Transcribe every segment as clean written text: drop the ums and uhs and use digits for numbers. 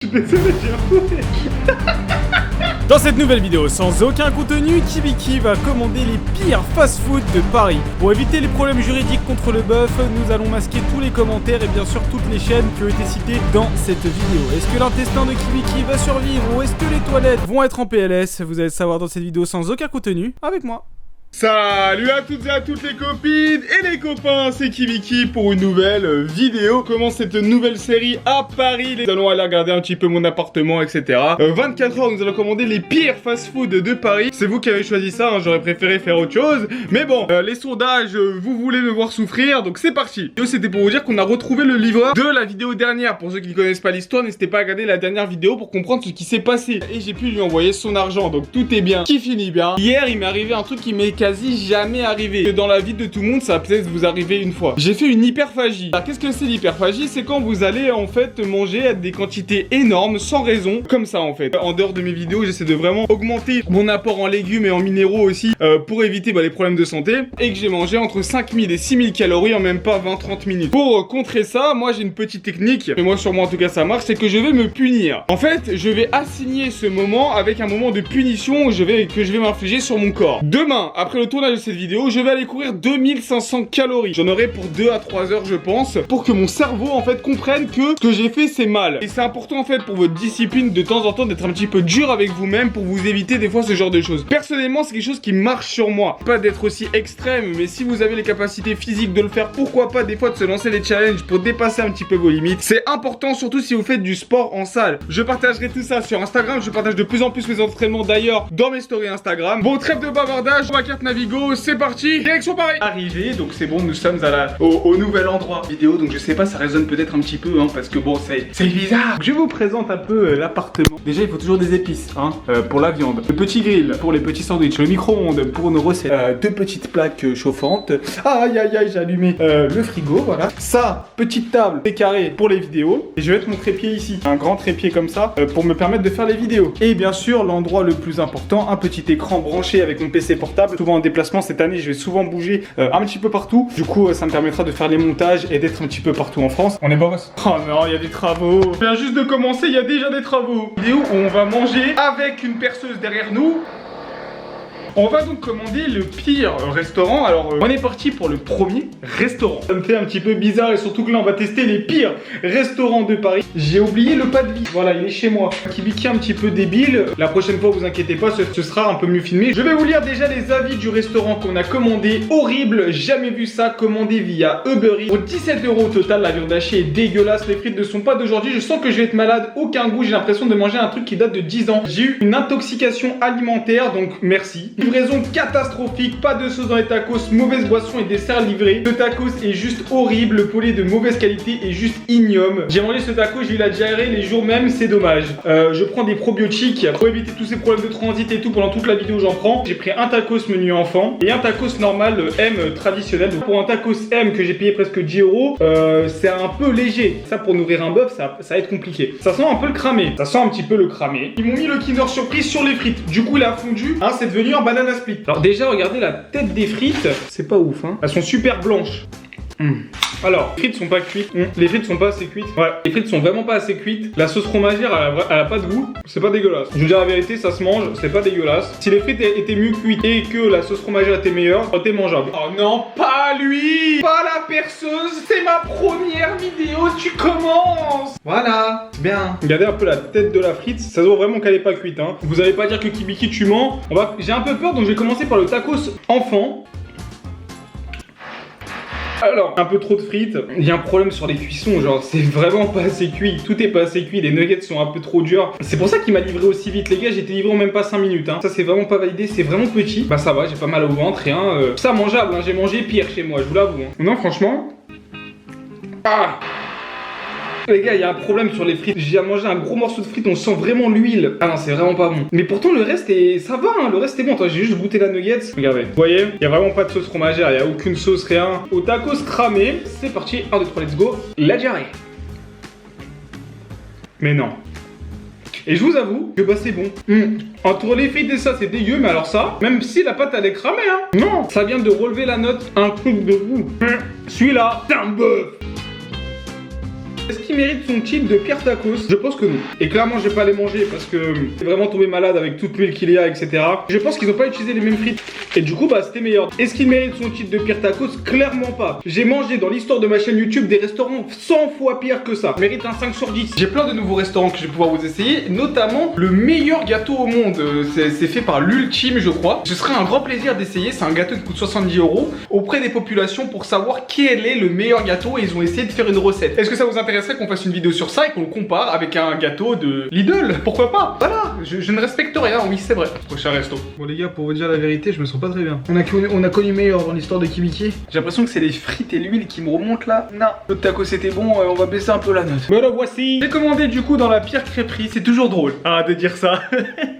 Je suis désolé, j'ai un fouet. Dans cette nouvelle vidéo, sans aucun contenu, Kibiki va commander les pires fast-food de Paris. Pour éviter les problèmes juridiques contre le bœuf, nous allons masquer tous les commentaires et bien sûr toutes les chaînes qui ont été citées dans cette vidéo. Est-ce que l'intestin de Kibiki va survivre ou est-ce que les toilettes vont être en PLS? Vous allez le savoir dans cette vidéo sans aucun contenu, avec moi. Salut à toutes et à toutes les copines et les copains, c'est Kibiki pour une nouvelle vidéo. Comment cette nouvelle série à Paris. Nous allons aller regarder un petit peu mon appartement, etc. 24 heures, nous allons commander les pires fast-food de Paris. C'est vous qui avez choisi ça, hein, j'aurais préféré faire autre chose. Mais bon, les sondages, vous voulez me voir souffrir, donc c'est parti. C'était pour vous dire qu'on a retrouvé le livreur de la vidéo dernière. Pour ceux qui ne connaissent pas l'histoire, n'hésitez pas à regarder la dernière vidéo pour comprendre ce qui s'est passé. Et j'ai pu lui envoyer son argent, donc tout est bien, qui finit bien. Hier, il m'est arrivé un truc qui m'est quasi jamais arrivé. Que dans la vie de tout le monde, ça va peut-être vous arriver une fois. J'ai fait une hyperphagie. Alors qu'est-ce que c'est l'hyperphagie? C'est quand vous allez en fait manger à des quantités énormes sans raison, comme ça en fait. En dehors de mes vidéos, j'essaie de vraiment augmenter mon apport en légumes et en minéraux aussi pour éviter les problèmes de santé. Et que j'ai mangé entre 5000 et 6000 calories en même pas 20-30 minutes. Pour contrer ça, moi j'ai une petite technique, et moi sur moi en tout cas ça marche, c'est que je vais me punir. En fait, je vais assigner ce moment avec un moment de punition que je vais m'infliger sur mon corps. Demain, après le tournage de cette vidéo, je vais aller courir 2500 calories. J'en aurai pour 2 à 3 heures je pense, pour que mon cerveau en fait comprenne que ce que j'ai fait c'est mal. Et c'est important en fait pour votre discipline de temps en temps d'être un petit peu dur avec vous-même pour vous éviter des fois ce genre de choses. Personnellement c'est quelque chose qui marche sur moi. Pas d'être aussi extrême, mais si vous avez les capacités physiques de le faire, pourquoi pas des fois de se lancer des challenges pour dépasser un petit peu vos limites. C'est important surtout si vous faites du sport en salle. Je partagerai tout ça sur Instagram, je partage de plus en plus mes entraînements d'ailleurs dans mes stories Instagram. Bon, trêve de bavardage, ma carte Navigo. C'est parti, direction Paris. Arrivé, donc c'est bon, nous sommes au nouvel endroit vidéo, donc je sais pas, ça résonne peut-être un petit peu, hein, parce que bon, c'est bizarre. Je vous présente un peu l'appartement. Déjà, il faut toujours des épices, hein, pour la viande. Le petit grill pour les petits sandwichs, le micro-ondes pour nos recettes, deux petites plaques chauffantes. Aïe aïe aïe, j'ai allumé le frigo, voilà. Ça, petite table, c'est carré pour les vidéos. Et je vais mettre mon trépied ici, un grand trépied comme ça, pour me permettre de faire les vidéos. Et bien sûr, l'endroit le plus important, un petit écran branché avec mon PC portable, souvent en déplacement. Cette année, je vais souvent bouger un petit peu partout. Du coup, ça me permettra de faire les montages et d'être un petit peu partout en France. On est boss. Oh non, il y a des travaux. Je viens juste de commencer, il y a déjà des travaux. Vidéo où on va manger avec une perceuse derrière nous. On va donc commander le pire restaurant. Alors on est parti pour le premier restaurant. Ça me fait un petit peu bizarre et surtout que là on va tester les pires restaurants de Paris. J'ai oublié le pas de lit. Voilà, il est chez moi. Kibiki un petit peu débile. La prochaine fois, vous inquiétez pas, ce sera un peu mieux filmé. Je vais vous lire déjà les avis du restaurant qu'on a commandé. Horrible, jamais vu ça. Commandé via Uber Eats. Pour 17 € au total, la viande hachée est dégueulasse. Les frites ne sont pas d'aujourd'hui. Je sens que je vais être malade. Aucun goût. J'ai l'impression de manger un truc qui date de 10 ans. J'ai eu une intoxication alimentaire, donc merci. Livraison catastrophique, pas de sauce dans les tacos, mauvaise boisson et dessert livré. Le tacos est juste horrible, le poulet de mauvaise qualité est juste ignoble. J'ai mangé ce taco, j'ai eu la diarrhée les jours même, c'est dommage. Je prends des probiotiques pour éviter tous ces problèmes de transit et tout. Pendant toute la vidéo j'en prends. J'ai pris un tacos menu enfant et un tacos normal M traditionnel. Donc pour un tacos M que j'ai payé presque 10 €, c'est un peu léger. Ça pour nourrir un bœuf, ça va être compliqué. Ça sent un peu le cramé. Ça sent un petit peu le cramé. Ils m'ont mis le Kinder Surprise sur les frites. Du coup il a fondu, hein, c'est devenu un banana split. Alors déjà regardez la tête des frites, c'est pas ouf hein. Elles sont super blanches. Alors, les frites sont pas cuites. Les frites sont pas assez cuites. Ouais, les frites sont vraiment pas assez cuites. La sauce fromagère, elle a pas de goût. C'est pas dégueulasse. Je veux dire la vérité, ça se mange, c'est pas dégueulasse. Si les frites étaient mieux cuites et que la sauce fromagère était meilleure, ça aurait été mangeable. Oh non, pas lui! Pas la perceuse! C'est ma première vidéo, tu commences! Voilà, bien. Regardez un peu la tête de la frite, ça se voit vraiment qu'elle est pas cuite, hein. Vous allez pas dire que Kibiki tu mens. J'ai un peu peur, donc je vais commencer par le tacos enfant. Alors, un peu trop de frites, il y a un problème sur les cuissons, genre c'est vraiment pas assez cuit, tout est pas assez cuit, les nuggets sont un peu trop durs. C'est pour ça qu'il m'a livré aussi vite les gars, j'ai été livré en même pas 5 minutes hein. Ça c'est vraiment pas validé, c'est vraiment petit. Bah ça va, j'ai pas mal au ventre, rien, ça mangeable hein, j'ai mangé pire chez moi, je vous l'avoue hein. Non franchement... Ah! Les gars, il y a un problème sur les frites. J'ai mangé un gros morceau de frites, on sent vraiment l'huile. Ah non, c'est vraiment pas bon. Mais pourtant, le reste est... ça va, hein, le reste est bon. Attends, j'ai juste goûté la nuggets. Regardez, vous voyez, il y a vraiment pas de sauce fromagère, il y a aucune sauce, rien. Au tacos cramé, c'est parti. 1, 2, 3, let's go. La diarrhée. Mais non. Et je vous avoue que bah c'est bon. Entre les frites et ça, c'est dégueu, mais alors ça, même si la pâte elle est cramée, hein. Non, ça vient de relever la note. Un truc de goût. Celui-là, c'est un bœuf. Est-ce qu'il mérite son titre de pire tacos? Je pense que non. Et clairement, je vais pas les manger parce que c'est vraiment tombé malade avec toute l'huile qu'il y a, etc. Je pense qu'ils ont pas utilisé les mêmes frites. Et du coup, bah, c'était meilleur. Est-ce qu'il mérite son titre de pire tacos? Clairement pas. J'ai mangé dans l'histoire de ma chaîne YouTube des restaurants 100 fois pire que ça. Mérite un 5 sur 10. J'ai plein de nouveaux restaurants que je vais pouvoir vous essayer, notamment le meilleur gâteau au monde. C'est fait par l'Ultime, je crois. Ce serait un grand plaisir d'essayer. C'est un gâteau qui coûte 70 € auprès des populations pour savoir quel est le meilleur gâteau et ils ont essayé de faire une recette. Est-ce que ça vous intéresserait qu'on fasse une vidéo sur ça et qu'on le compare avec un gâteau de Lidl? Pourquoi pas? Voilà, je ne respecte rien, oui c'est vrai. Prochain resto. Bon les gars, pour vous dire la vérité, je me sens pas très bien. On a connu meilleur dans l'histoire de Kibiki. J'ai l'impression que c'est les frites et l'huile qui me remontent là. Non, le taco c'était bon, on va baisser un peu la note. Me le voici. J'ai commandé du coup dans la pire crêperie, c'est toujours drôle. Arrête de dire ça.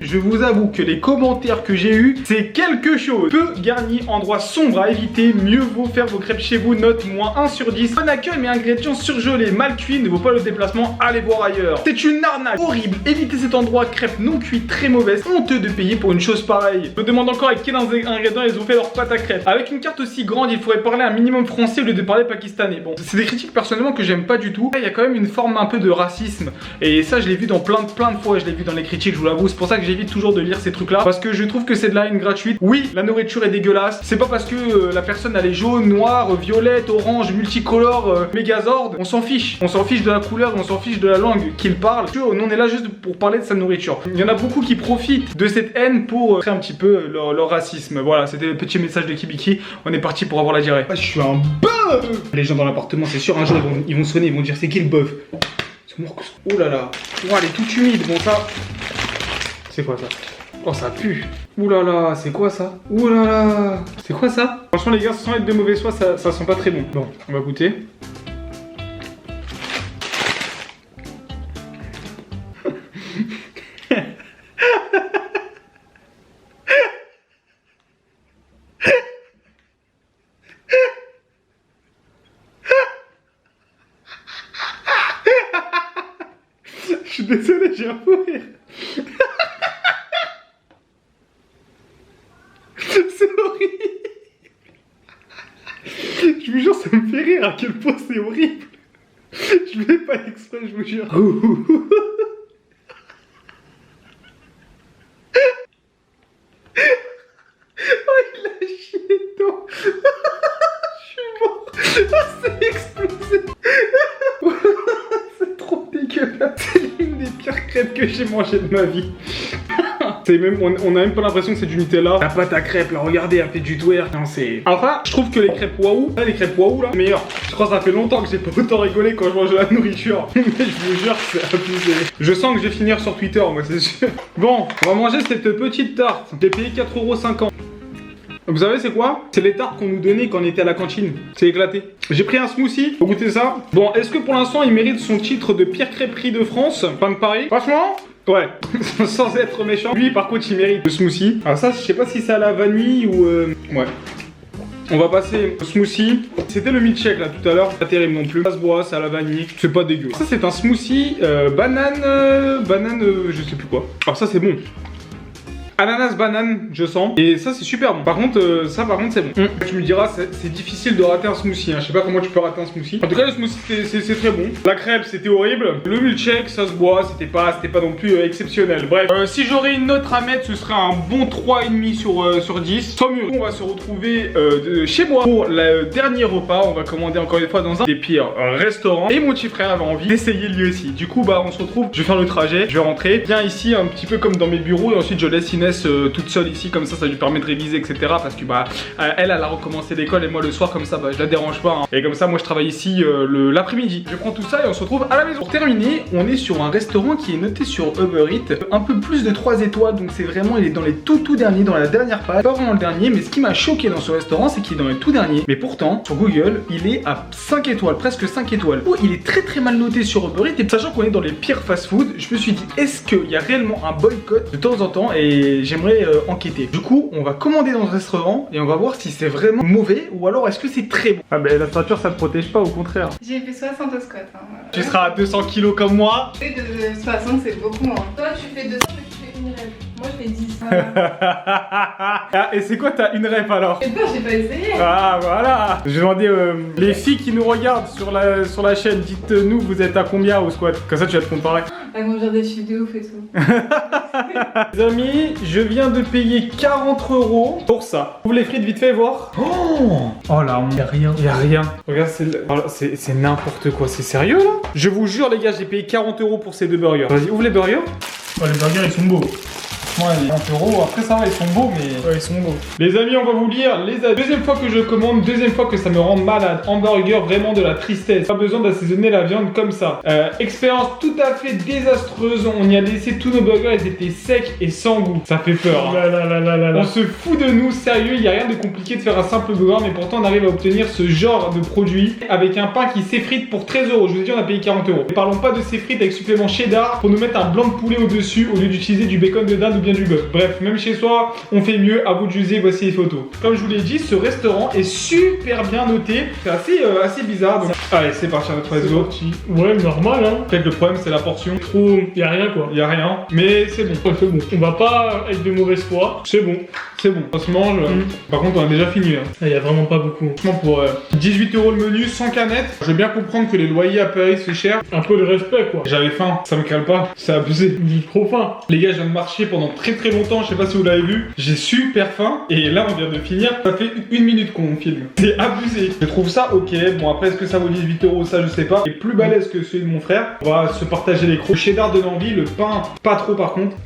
Je vous avoue que les commentaires que j'ai eu, c'est quelque chose. Peu garni, endroit sombre à éviter, mieux vaut faire vos crêpes chez vous, note moins 1 sur 10. Bon accueil mais ingrédients surgelés, mal cuits, ne vaut pas le déplacement, allez voir ailleurs. C'est une arnaque horrible, évitez cet endroit, crêpes non cuites, très mauvaise, honteux de payer pour une chose pareille. Je me demande encore avec quels ingrédients ils ont fait leur pâte à crêpes. Avec une carte aussi grande, il faudrait parler un minimum français au lieu de parler pakistanais. Bon, c'est des critiques personnellement que j'aime pas du tout. Il y a quand même une forme un peu de racisme et ça je l'ai vu dans plein de fois, je l'ai vu dans les critiques, je vous l'avoue. C'est pour ça que j'évite toujours de lire ces trucs là parce que je trouve que c'est de la haine gratuite. Oui, la nourriture est dégueulasse. C'est pas parce que la personne elle est jaune, noire, violette, orange, multicolore, mégazord. On s'en fiche. On s'en fiche de la couleur, on s'en fiche de la langue qu'il parle. Nous on est là juste pour parler de sa nourriture. Il y en a beaucoup qui profitent de cette haine pour créer un petit peu leur racisme. Voilà, c'était le petit message de Kibiki. On est parti pour avoir la diarrhée. Ah, je suis un bœuf. Les gens dans l'appartement, c'est sûr, un jour ils vont sonner, ils vont dire c'est qui le bœuf? C'est moi. Oh là là. Oh, elle est toute humide. Bon ça. C'est quoi ça? Oh ça pue. Ouh là là, c'est quoi ça? Ouh là là. C'est quoi ça? Franchement les gars, sans être de mauvaise foi, ça sent pas très bon. Bon, on va goûter. Je suis désolé, j'ai un fou rire. C'est horrible. Je vous jure, ça me fait rire à quel point c'est horrible. Je fais pas exprès, je vous jure. Oh, il a chié dedans. Je suis mort. Ah, c'est explosé. C'est trop dégueulasse. C'est l'une des pires crêpes que j'ai mangées de ma vie. Même, on a même pas l'impression que c'est du Nutella. La pâte à crêpes, là, regardez, elle fait du twerk. Non, c'est. Enfin, je trouve que les crêpes waouh, là, c'est meilleur. Je crois que ça fait longtemps que j'ai pas autant rigolé quand je mange de la nourriture. Mais je vous jure que c'est abusé. Je sens que je vais finir sur Twitter, moi, c'est sûr. Bon, on va manger cette petite tarte. J'ai payé 4,50 €. Vous savez c'est quoi? C'est les tartes qu'on nous donnait quand on était à la cantine. C'est éclaté. J'ai pris un smoothie. Faut goûter ça. Bon, est-ce que pour l'instant il mérite son titre de pire crêperie de France? Pas de Paris. Franchement, ouais, sans être méchant. Lui par contre il mérite le smoothie. Alors ça je sais pas si c'est à la vanille ou ouais. On va passer au smoothie. C'était le milkshake là tout à l'heure. Pas terrible non plus. Ça se boit, c'est à la vanille. C'est pas dégueu. Ça c'est un smoothie banane, je sais plus quoi. Alors ça c'est bon. Ananas banane, je sens. Et ça, c'est super bon. Par contre, c'est bon. Tu me diras, c'est difficile de rater un smoothie. Hein. Je sais pas comment tu peux rater un smoothie. En tout cas, le smoothie, c'est très bon. La crêpe, c'était horrible. Le milkshake, ça se boit. C'était pas non plus exceptionnel. Bref, si j'aurais une note à mettre, ce serait un bon 3,5 sur 10. Tant mieux. On va se retrouver chez moi pour le dernier repas. On va commander encore une fois dans un des pires restaurants. Et mon petit frère avait envie d'essayer lui aussi. Du coup, bah, on se retrouve. Je vais faire le trajet. Je vais rentrer. Viens ici, un petit peu comme dans mes bureaux. Et ensuite, je laisse Inès toute seule ici, comme ça lui permet de réviser, etc. Parce que bah elle a recommencé l'école et moi le soir comme ça bah je la dérange pas. Hein. Et comme ça moi je travaille ici l'après-midi. Je prends tout ça et on se retrouve à la maison. Pour terminer, on est sur un restaurant qui est noté sur Uber Eats un peu plus de 3 étoiles, donc c'est vraiment, il est dans les tout derniers, dans la dernière page. Pas vraiment le dernier, mais ce qui m'a choqué dans ce restaurant, c'est qu'il est dans les tout derniers. Mais pourtant, sur Google, il est à 5 étoiles, presque 5 étoiles. Oh, il est très mal noté sur Uber Eats. Et sachant qu'on est dans les pires fast-food, je me suis dit, est-ce qu'il y a réellement un boycott de temps en temps? Et j'aimerais enquêter. Du coup, on va commander dans le restaurant et on va voir si c'est vraiment mauvais ou alors est-ce que c'est très bon. Ah, ben la ceinture, ça te protège pas, au contraire. J'ai fait 60 au squat. Hein, voilà. Tu seras à 200 kilos comme moi. Et de 60, c'est beaucoup moins. Toi, tu fais 200, mais tu fais une rêve. Moi je l'ai dit. Ah, et c'est quoi t'as une rep alors? Et toi, j'ai pas essayé. Ah voilà. Je vais demander les filles qui nous regardent sur la chaîne, dites-nous vous êtes à combien au squat? Comme ça tu vas te comparer. Elle va dire des chiffres de ouf et tout. Les amis, je viens de payer 40 € pour ça. Ouvre les frites vite fait voir. Oh là, y'a rien. Y'a rien. Regarde, c'est n'importe quoi. C'est sérieux là? Je vous jure les gars, j'ai payé 40 € pour ces 2 burgers. Vas-y, ouvre les burgers. Oh, les burgers ils sont beaux. Ouais, 40 €, après ça va, ils sont beaux, mais... Ouais, ils sont beaux. Les amis, on va vous lire deuxième fois que je commande, deuxième fois que ça me rend malade. Hamburger, vraiment de la tristesse. Pas besoin d'assaisonner la viande comme ça. Expérience tout à fait désastreuse. On y a laissé tous nos burgers, ils étaient secs et sans goût. Ça fait peur. Hein. On se fout de nous, sérieux, il n'y a rien de compliqué de faire un simple burger, mais pourtant on arrive à obtenir ce genre de produit avec un pain qui s'effrite pour 13 €. Je vous ai dit, on a payé 40 €. Ne parlons pas de ces frites avec supplément cheddar pour nous mettre un blanc de poulet au-dessus au lieu d'utiliser du bacon de dinde ou bien du bœuf. Bref, même chez soi, on fait mieux, à vous de juger, voici les photos. Comme je vous l'ai dit, ce restaurant est super bien noté. C'est assez bizarre. Donc... Allez, c'est parti à notre réseau. Ouais, normal hein. Peut-être le problème c'est la portion. Trop, y'a rien quoi. Y a rien, mais c'est bon. Ouais, c'est bon. On va pas être de mauvaise foi. C'est bon. C'est bon, ça se mange. Par contre, on a déjà fini. Hein. Il y a vraiment pas beaucoup. Franchement, pour 18 € le menu, sans canette, je veux bien comprendre que les loyers à Paris c'est cher. Un peu de respect quoi. J'avais faim, ça me cale pas, c'est abusé. J'ai trop faim. Les gars, je viens de marcher pendant très longtemps, je sais pas si vous l'avez vu. J'ai super faim et là on vient de finir. Ça fait 1 minute qu'on filme. C'est abusé. Je trouve ça ok. Bon, après, est-ce que ça vaut 18 € ça, je sais pas. Et plus balèze que celui de mon frère. On va se partager les crocs. Le cheddar donne envie, le pain, pas trop par contre.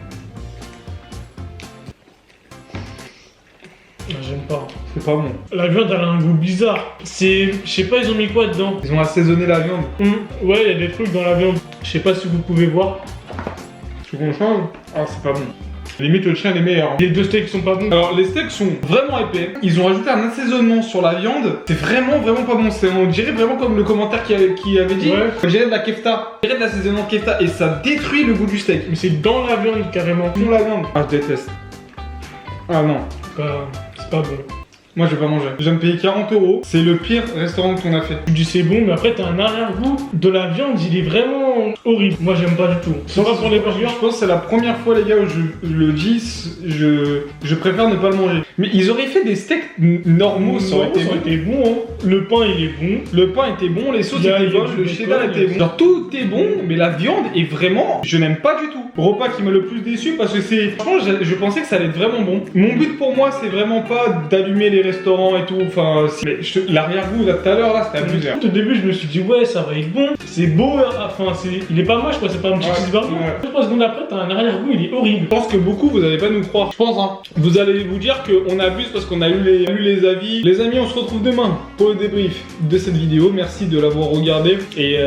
J'aime pas. C'est pas bon. La viande elle a un goût bizarre. Je sais pas ils ont mis quoi dedans. Ils ont assaisonné la viande. Ouais, il y a des trucs dans la viande. Je sais pas si vous pouvez voir. Tu veux qu'on change? Ah, c'est pas bon. Limite le chien est meilleur. Les 2 steaks sont pas bons. Alors les steaks sont vraiment épais. Ils ont rajouté un assaisonnement sur la viande. C'est vraiment pas bon. On dirait vraiment comme le commentaire qui avait dit. Ouais. On dirait de la kefta. On dirait de l'assaisonnement kefta et ça détruit le goût du steak. Mais c'est dans la viande carrément. Ils font la viande. Ah, je déteste. Ah non. C'est pas bon. Moi je vais pas manger. Je viens de payer 40 €. C'est le pire restaurant qu'on a fait. Tu dis c'est bon, mais après t'as un arrière-goût de la viande, il est vraiment horrible. Moi j'aime pas du tout. C'est pas pour les burgers. Je pense que c'est la première fois les gars où je le dis, je préfère ne pas le manger. Mais ils auraient fait des steaks normaux, ça aurait été bon. Hein. Le pain il est bon. Le pain était bon, les sauces étaient bonnes, le cheddar était bon. Genre tout est bon, mais la viande est vraiment, je n'aime pas du tout. Repas qui m'a le plus déçu parce que c'est, franchement je pensais que ça allait être vraiment bon. Mon but pour moi c'est vraiment pas d'allumer les restaurants et tout, enfin l'arrière-goût là tout à l'heure là c'était abusé. Au début je me suis dit ouais ça va être bon, c'est beau, enfin il est pas moche quoi, c'est pas un petit cheeseburger. 3 secondes après t'as un arrière-goût, il est horrible. Je pense que beaucoup vous allez pas nous croire, je pense hein. Vous allez vous dire qu'on abuse parce qu'on a lu les avis. Les amis, on se retrouve demain pour le débrief de cette vidéo. Merci de l'avoir regardé et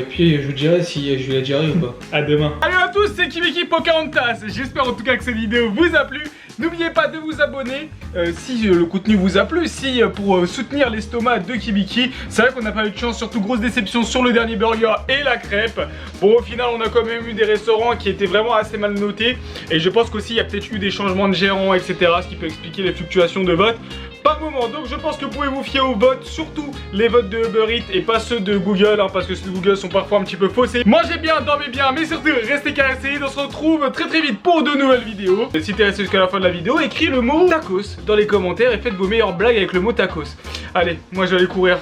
puis je vous dirai si je vais la gérer ou pas. À demain. Salut à tous, c'est Kibiki Pocahontas. J'espère en tout cas que cette vidéo vous a plu. N'oubliez pas de vous abonner si le contenu vous a plu, si pour soutenir l'estomac de Kibiki. C'est vrai qu'on n'a pas eu de chance, surtout grosse déception sur le dernier burger et la crêpe. Bon, au final, on a quand même eu des restaurants qui étaient vraiment assez mal notés. Et je pense qu'aussi, il y a peut-être eu des changements de gérants, etc. Ce qui peut expliquer les fluctuations de vote. Par moment, donc je pense que vous pouvez vous fier aux votes, surtout les votes de Uber Eats et pas ceux de Google, hein, parce que ceux de Google sont parfois un petit peu faussés. Mangez bien, dormez bien, mais surtout restez caressés. On se retrouve très vite pour de nouvelles vidéos. Et si t'es resté jusqu'à la fin de la vidéo, écris le mot tacos dans les commentaires et faites vos meilleures blagues avec le mot tacos. Allez, moi je vais aller courir,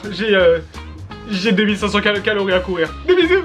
j'ai 2500 calories à courir. Des bisous.